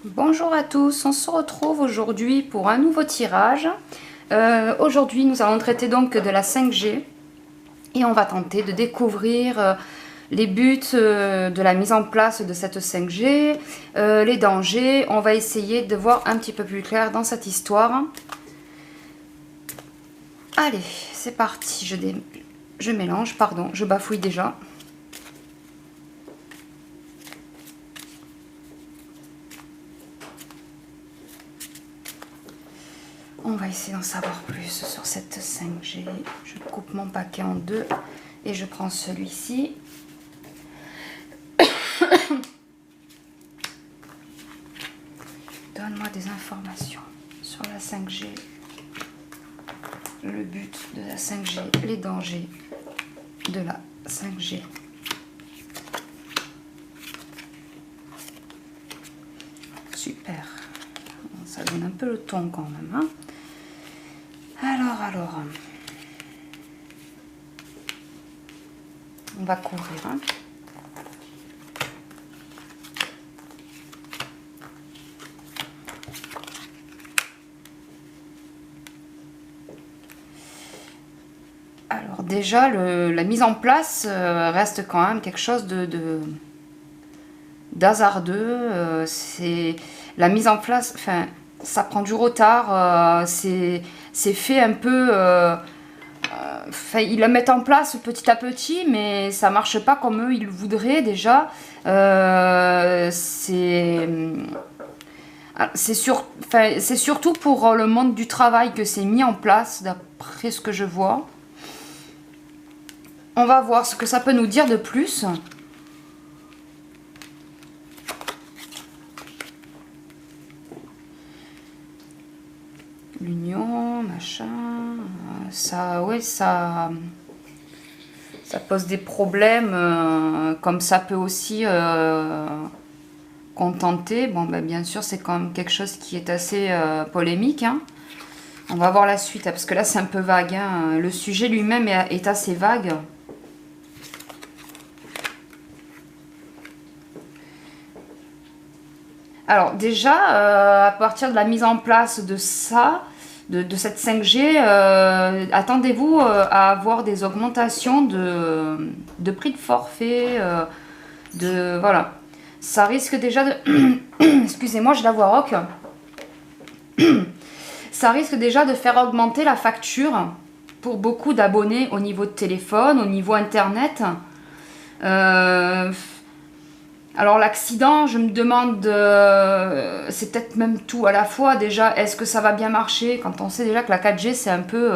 Bonjour à tous, on se retrouve aujourd'hui pour un nouveau tirage. Aujourd'hui nous allons traiter donc de la 5G et on va tenter de découvrir les buts de la mise en place de cette 5G, les dangers. On va essayer de voir un petit peu plus clair dans cette histoire. Allez, c'est parti, je mélange, pardon, je bafouille déjà. On va essayer d'en savoir plus sur cette 5G. Je coupe mon paquet en deux et je prends celui-ci. Donne-moi des informations sur la 5G, le but de la 5G, les dangers de la 5G. Super. Ça donne un peu le ton quand même, hein. Alors, on va couvrir, hein. Alors déjà, la mise en place reste quand même quelque chose d'hasardeux. C'est la mise en place, enfin, ça prend du retard. C'est fait un peu. Ils la mettent en place petit à petit, mais ça marche pas comme eux ils voudraient déjà. C'est surtout pour le monde du travail que c'est mis en place, d'après ce que je vois. On va voir ce que ça peut nous dire de plus. L'union, machin, ça, ouais, ça pose des problèmes, comme ça peut aussi contenter. Bon, ben, bien sûr, c'est quand même quelque chose qui est assez polémique, hein. On va voir la suite, hein, parce que là, c'est un peu vague, hein. Le sujet lui-même est assez vague. Alors déjà, à partir de la mise en place de ça, de cette 5G, attendez-vous à avoir des augmentations de prix de forfait, voilà. Ça risque déjà de... Excusez-moi, j'ai la voix rauque. Ça risque déjà de faire augmenter la facture pour beaucoup d'abonnés au niveau de téléphone, au niveau internet. Alors l'accident, je me demande, c'est peut-être même tout à la fois déjà, est-ce que ça va bien marcher quand on sait déjà que la 4G c'est un peu...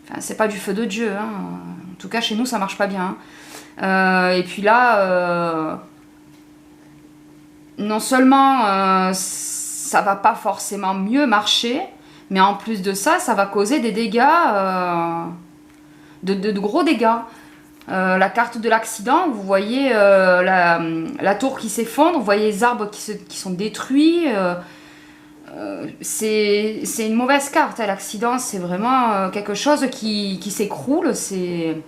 Enfin, c'est pas du feu de Dieu, hein. En tout cas chez nous ça marche pas bien, hein. Et puis là, non seulement ça va pas forcément mieux marcher, mais en plus de ça, ça va causer des dégâts, de gros dégâts. La carte de l'accident, vous voyez la tour qui s'effondre, vous voyez les arbres qui sont détruits. C'est une mauvaise carte, hein. L'accident, c'est vraiment quelque chose qui s'écroule. Il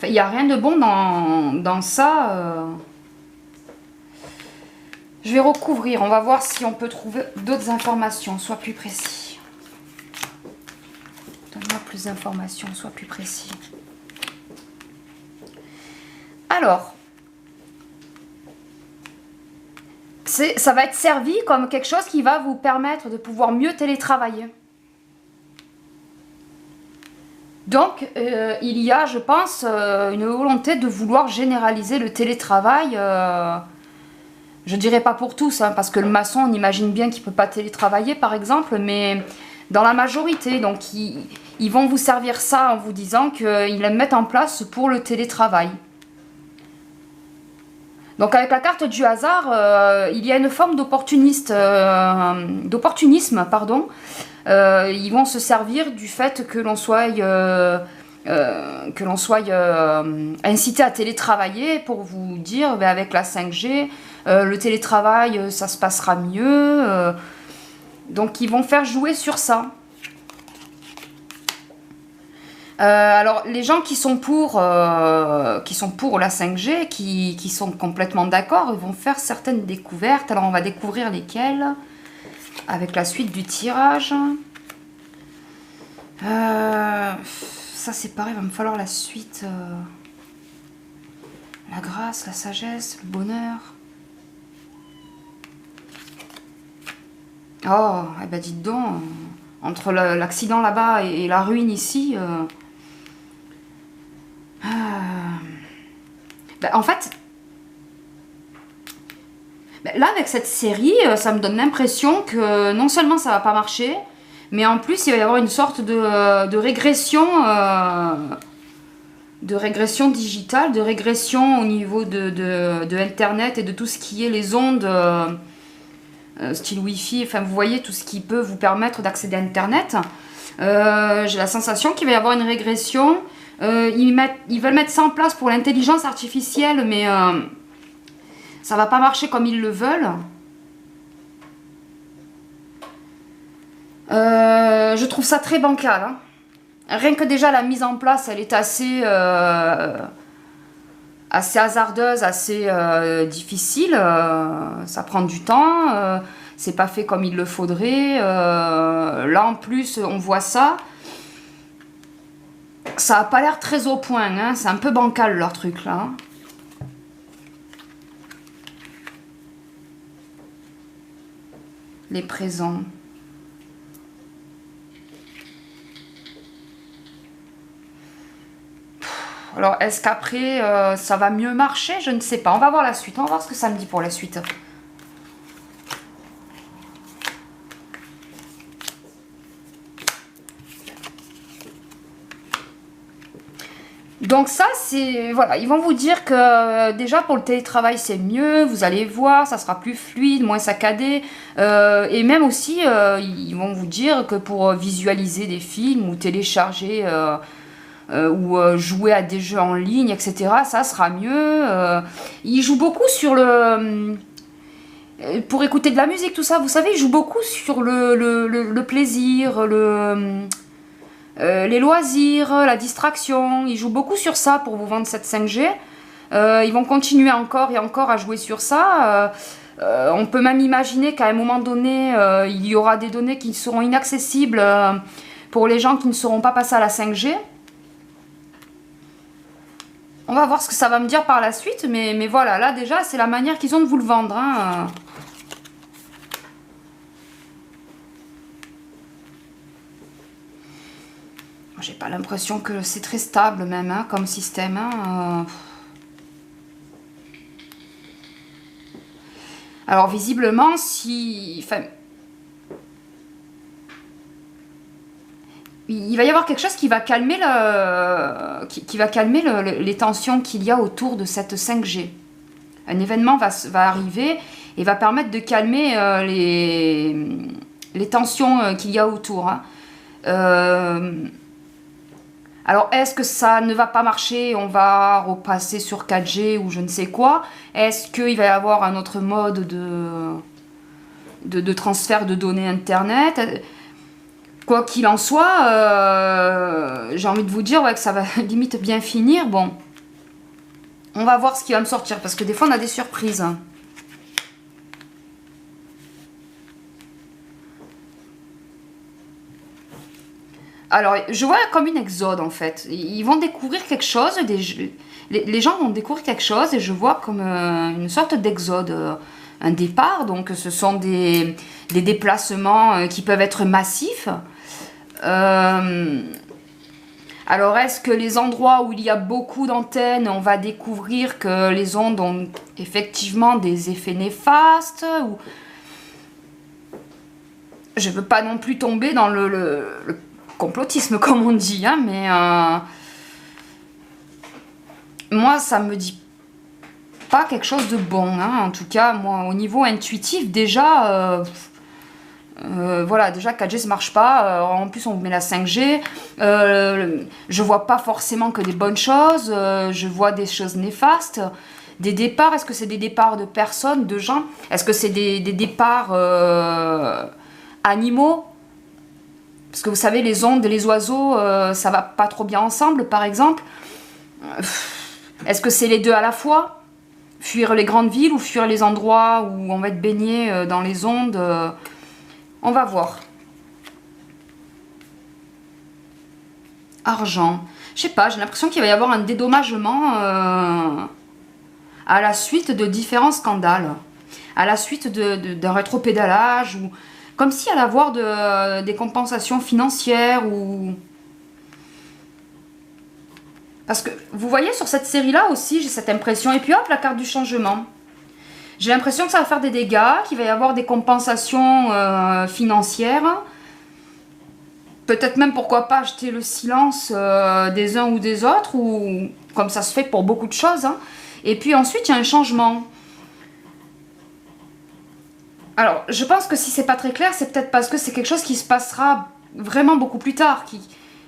n'y a rien de bon dans ça. Je vais recouvrir, on va voir si on peut trouver d'autres informations, soit plus précis. Donne-moi plus d'informations, soit plus précis. Alors, ça va être servi comme quelque chose qui va vous permettre de pouvoir mieux télétravailler. Donc, il y a, je pense, une volonté de vouloir généraliser le télétravail. Je ne dirais pas pour tous, hein, parce que le maçon, on imagine bien qu'il ne peut pas télétravailler, par exemple, mais dans la majorité. Donc, ils vont vous servir ça en vous disant qu'ils le mettent en place pour le télétravail. Donc avec la carte du hasard, il y a une forme d'opportunisme, pardon. Ils vont se servir du fait que l'on soit, incité à télétravailler pour vous dire, ben, avec la 5G, le télétravail, ça se passera mieux. Donc ils vont faire jouer sur ça. Alors, les gens qui sont pour la 5G, qui sont complètement d'accord, ils vont faire certaines découvertes. Alors, on va découvrir lesquelles avec la suite du tirage. Ça, c'est pareil, il va me falloir la suite. La grâce, la sagesse, le bonheur. Oh, eh ben dites donc, entre l'accident là-bas et la ruine ici... Ben, en fait, ben, là, avec cette série, ça me donne l'impression que non seulement ça va pas marcher, mais en plus, il va y avoir une sorte de régression digitale, de régression au niveau de Internet et de tout ce qui est les ondes style Wi-Fi. Enfin, vous voyez, tout ce qui peut vous permettre d'accéder à Internet. J'ai la sensation qu'il va y avoir une régression. Ils veulent mettre ça en place pour l'intelligence artificielle, mais ça va pas marcher comme ils le veulent. Je trouve ça très bancal. Hein. Rien que déjà la mise en place, elle est assez hasardeuse, assez difficile. Ça prend du temps. C'est pas fait comme il le faudrait. Là en plus, on voit ça. Ça a pas l'air très au point. Hein. C'est un peu bancal leur truc là. Les présents. Alors, est-ce qu'après, ça va mieux marcher? Je ne sais pas. On va voir la suite. On va voir ce que ça me dit pour la suite. Donc ça, c'est... Voilà, ils vont vous dire que déjà pour le télétravail, c'est mieux. Vous allez voir, ça sera plus fluide, moins saccadé. Et même aussi, ils vont vous dire que pour visualiser des films ou télécharger... ou jouer à des jeux en ligne, etc. Ça sera mieux. Il joue beaucoup sur le... pour écouter de la musique, tout ça, vous savez, il joue beaucoup sur le plaisir, les loisirs, la distraction. Il joue beaucoup sur ça pour vous vendre cette 5G. Ils vont continuer encore et encore à jouer sur ça. On peut même imaginer qu'à un moment donné, il y aura des données qui seront inaccessibles pour les gens qui ne seront pas passés à la 5G. On va voir ce que ça va me dire par la suite, mais voilà, là déjà, c'est la manière qu'ils ont de vous le vendre. Hein. J'ai pas l'impression que c'est très stable même, hein, comme système. Hein. Alors visiblement, si... Enfin, il va y avoir quelque chose qui va calmer, les tensions qu'il y a autour de cette 5G. Un événement va arriver et va permettre de calmer les tensions qu'il y a autour. Hein. Alors, est-ce que ça ne va pas marcher? On va repasser sur 4G ou je ne sais quoi. Est-ce qu'il va y avoir un autre mode de transfert de données Internet? Quoi qu'il en soit, j'ai envie de vous dire que ça va limite bien finir. Bon, on va voir ce qui va me sortir, parce que des fois on a des surprises. Alors, je vois comme une exode en fait. Ils vont découvrir quelque chose, les gens vont découvrir quelque chose et je vois comme une sorte d'exode. Un départ, donc ce sont des déplacements qui peuvent être massifs. Alors, est-ce que les endroits où il y a beaucoup d'antennes, on va découvrir que les ondes ont effectivement des effets néfastes ou... Je ne veux pas non plus tomber dans le complotisme, comme on dit, hein, mais moi, ça me dit pas quelque chose de bon. Hein. En tout cas, moi, au niveau intuitif, déjà... voilà, déjà 4G ça marche pas, en plus on met la 5G, je vois pas forcément que des bonnes choses, je vois des choses néfastes, des départs, est-ce que c'est des départs de personnes, de gens, est-ce que c'est des départs animaux? Parce que vous savez, les ondes et les oiseaux, ça va pas trop bien ensemble, par exemple. Est-ce que c'est les deux à la fois? Fuir les grandes villes ou fuir les endroits où on va être baigné dans les ondes? On va voir. Argent. Je sais pas, j'ai l'impression qu'il va y avoir un dédommagement à la suite de différents scandales. À la suite d'un rétropédalage, ou comme s'il y allait avoir des compensations financières, ou... Parce que, vous voyez, sur cette série-là aussi, j'ai cette impression. Et puis hop, la carte du changement. J'ai l'impression que ça va faire des dégâts, qu'il va y avoir des compensations financières. Peut-être même, pourquoi pas, acheter le silence des uns ou des autres, ou comme ça se fait pour beaucoup de choses. Hein. Et puis ensuite, il y a un changement. Alors, je pense que si c'est pas très clair, c'est peut-être parce que c'est quelque chose qui se passera vraiment beaucoup plus tard.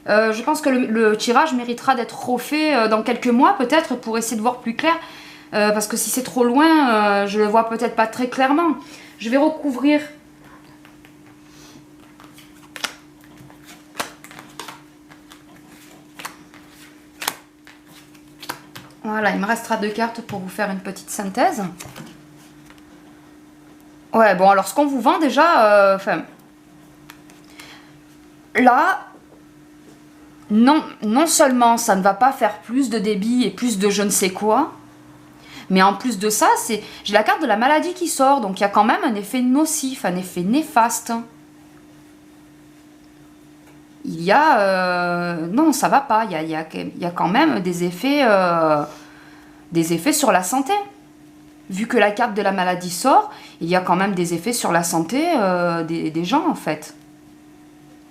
Je pense que le tirage méritera d'être refait dans quelques mois, peut-être, pour essayer de voir plus clair. Parce que si c'est trop loin, je le vois peut-être pas très clairement. Je vais recouvrir. Voilà, il me restera 2 cartes pour vous faire une petite synthèse. Ouais, bon, alors ce qu'on vous vend déjà, là, non seulement ça ne va pas faire plus de débit et plus de je ne sais quoi, mais en plus de ça, j'ai la carte de la maladie qui sort, donc il y a quand même un effet nocif, un effet néfaste. Il y a... non, ça va pas, il y a quand même des effets sur la santé. Vu que la carte de la maladie sort, il y a quand même des effets sur la santé des gens, en fait.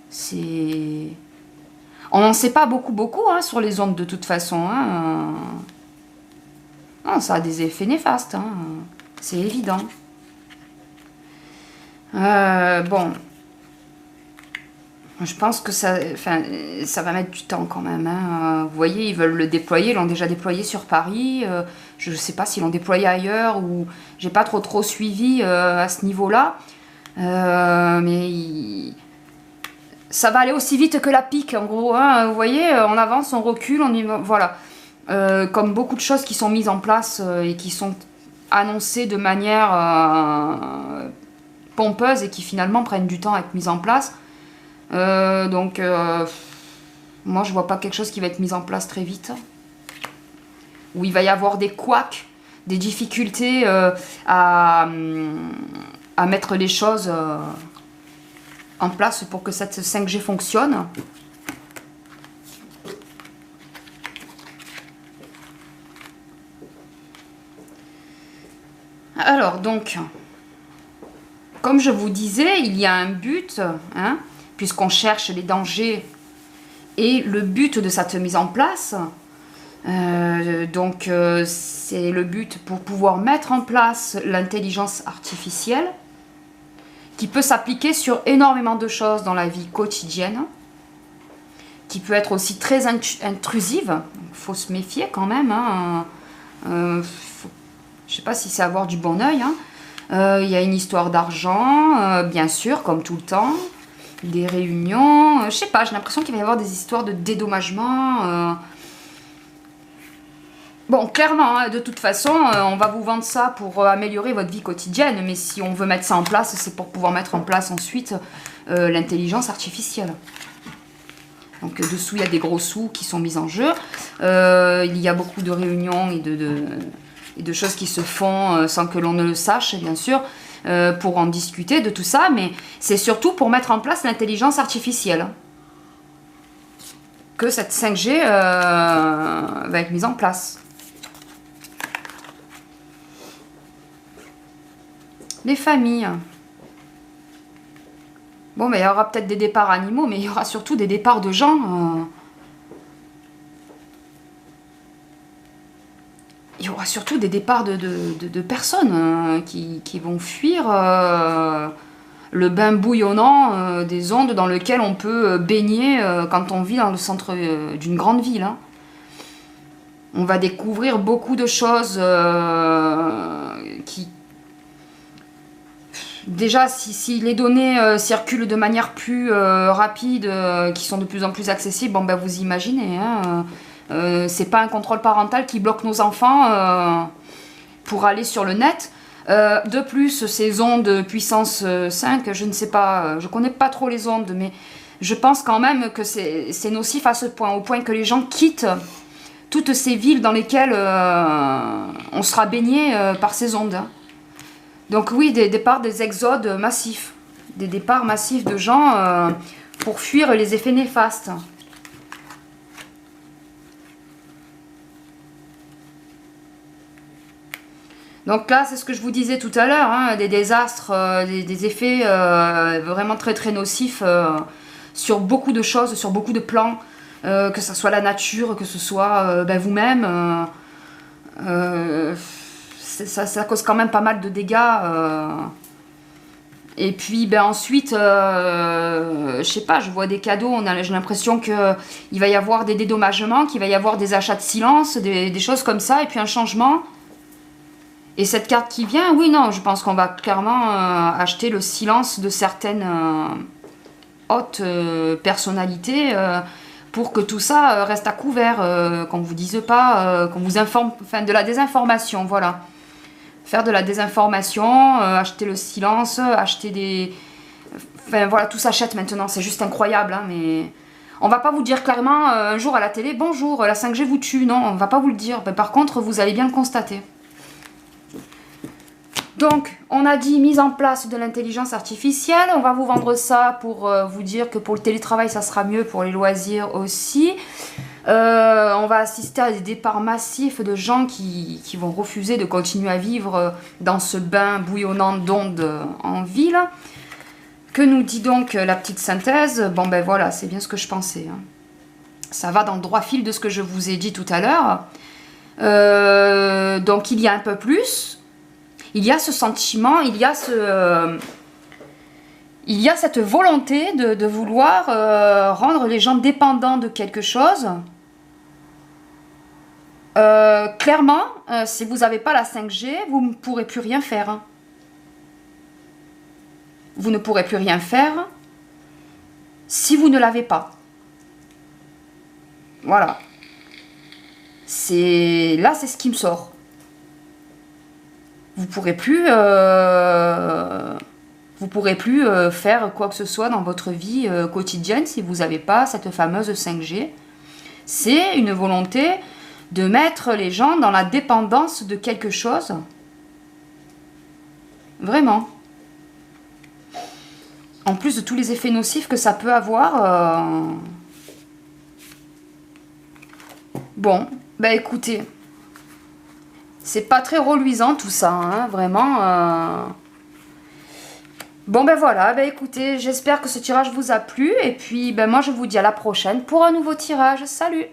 C'est... On n'en sait pas beaucoup hein, sur les ondes, de toute façon. Hein. Non, ça a des effets néfastes, hein. C'est évident. Bon... Je pense que ça va mettre du temps quand même. Hein. Vous voyez, ils veulent le déployer, ils l'ont déjà déployé sur Paris. Je ne sais pas s'ils l'ont déployé ailleurs ou j'ai pas trop suivi à ce niveau-là. Mais ça va aller aussi vite que la pique, en gros. Hein. Vous voyez, on avance, on recule, on y va. Voilà. Comme beaucoup de choses qui sont mises en place et qui sont annoncées de manière pompeuse et qui finalement prennent du temps à être mises en place. Donc, moi je vois pas quelque chose qui va être mis en place très vite. Où il va y avoir des couacs, des difficultés à mettre les choses en place pour que cette 5G fonctionne. Alors, donc, comme je vous disais, il y a un but, hein, puisqu'on cherche les dangers et le but de cette mise en place. Donc, c'est le but pour pouvoir mettre en place l'intelligence artificielle qui peut s'appliquer sur énormément de choses dans la vie quotidienne, qui peut être aussi très intrusive. Il faut se méfier quand même. Hein. Je ne sais pas si c'est avoir du bon oeil. Hein. Il y a une histoire d'argent, bien sûr, comme tout le temps. Des réunions, je sais pas, j'ai l'impression qu'il va y avoir des histoires de dédommagement. Bon, clairement, hein, de toute façon, on va vous vendre ça pour améliorer votre vie quotidienne, mais si on veut mettre ça en place, c'est pour pouvoir mettre en place ensuite l'intelligence artificielle. Donc dessous, il y a des gros sous qui sont mis en jeu. Il y a beaucoup de réunions et de choses qui se font sans que l'on ne le sache, bien sûr. Pour en discuter de tout ça, mais c'est surtout pour mettre en place l'intelligence artificielle que cette 5G va être mise en place. Les familles. Bon, mais il y aura peut-être des départs animaux, mais il y aura surtout des départs de gens. Il y aura surtout des départs de personnes qui vont fuir le bain bouillonnant des ondes dans lequel on peut baigner quand on vit dans le centre d'une grande ville. Hein. On va découvrir beaucoup de choses qui... Déjà, si les données circulent de manière plus rapide, qui sont de plus en plus accessibles, bon ben vous imaginez, hein, c'est pas un contrôle parental qui bloque nos enfants pour aller sur le net. De plus, ces ondes puissance 5, je ne sais pas, je connais pas trop les ondes, mais je pense quand même que c'est nocif à ce point, au point que les gens quittent toutes ces villes dans lesquelles on sera baigné par ces ondes. Donc oui, des départs, des exodes massifs, des départs massifs de gens pour fuir les effets néfastes. Donc là, c'est ce que je vous disais tout à l'heure, hein, des désastres, des effets vraiment très très nocifs sur beaucoup de choses, sur beaucoup de plans, que ce soit la nature, que ce soit ben, vous-même. Ça cause quand même pas mal de dégâts. Et puis ben ensuite, je sais pas, je vois des cadeaux, j'ai l'impression qu'il va y avoir des dédommagements, qu'il va y avoir des achats de silence, des choses comme ça, et puis un changement. Et cette carte qui vient, oui, non, je pense qu'on va clairement acheter le silence de certaines hautes personnalités pour que tout ça reste à couvert, qu'on ne vous dise pas, qu'on vous informe, enfin de la désinformation, voilà. Faire de la désinformation, acheter le silence, acheter des... Enfin voilà, tout s'achète maintenant, c'est juste incroyable, hein, mais... On va pas vous dire clairement un jour à la télé, bonjour, la 5G vous tue, non, on va pas vous le dire. Mais par contre, vous allez bien le constater. Donc, on a dit mise en place de l'intelligence artificielle. On va vous vendre ça pour vous dire que pour le télétravail, ça sera mieux, pour les loisirs aussi. On va assister à des départs massifs de gens qui vont refuser de continuer à vivre dans ce bain bouillonnant d'ondes en ville. Que nous dit donc la petite synthèse? Bon ben voilà, c'est bien ce que je pensais. Hein. Ça va dans le droit fil de ce que je vous ai dit tout à l'heure. Donc il y a un peu plus. Il y a ce sentiment, il y a cette volonté de vouloir rendre les gens dépendants de quelque chose. Clairement, si vous n'avez pas la 5G, vous ne pourrez plus rien faire. Hein. Vous ne pourrez plus rien faire si vous ne l'avez pas. Voilà. Là, c'est ce qui me sort. Vous pourrez plus faire quoi que ce soit dans votre vie quotidienne si vous n'avez pas cette fameuse 5G. C'est une volonté de mettre les gens dans la dépendance de quelque chose. Vraiment. En plus de tous les effets nocifs que ça peut avoir. Bon, bah écoutez. C'est pas très reluisant tout ça, hein, vraiment. Bon ben voilà, ben écoutez, j'espère que ce tirage vous a plu. Et puis ben moi je vous dis à la prochaine pour un nouveau tirage. Salut!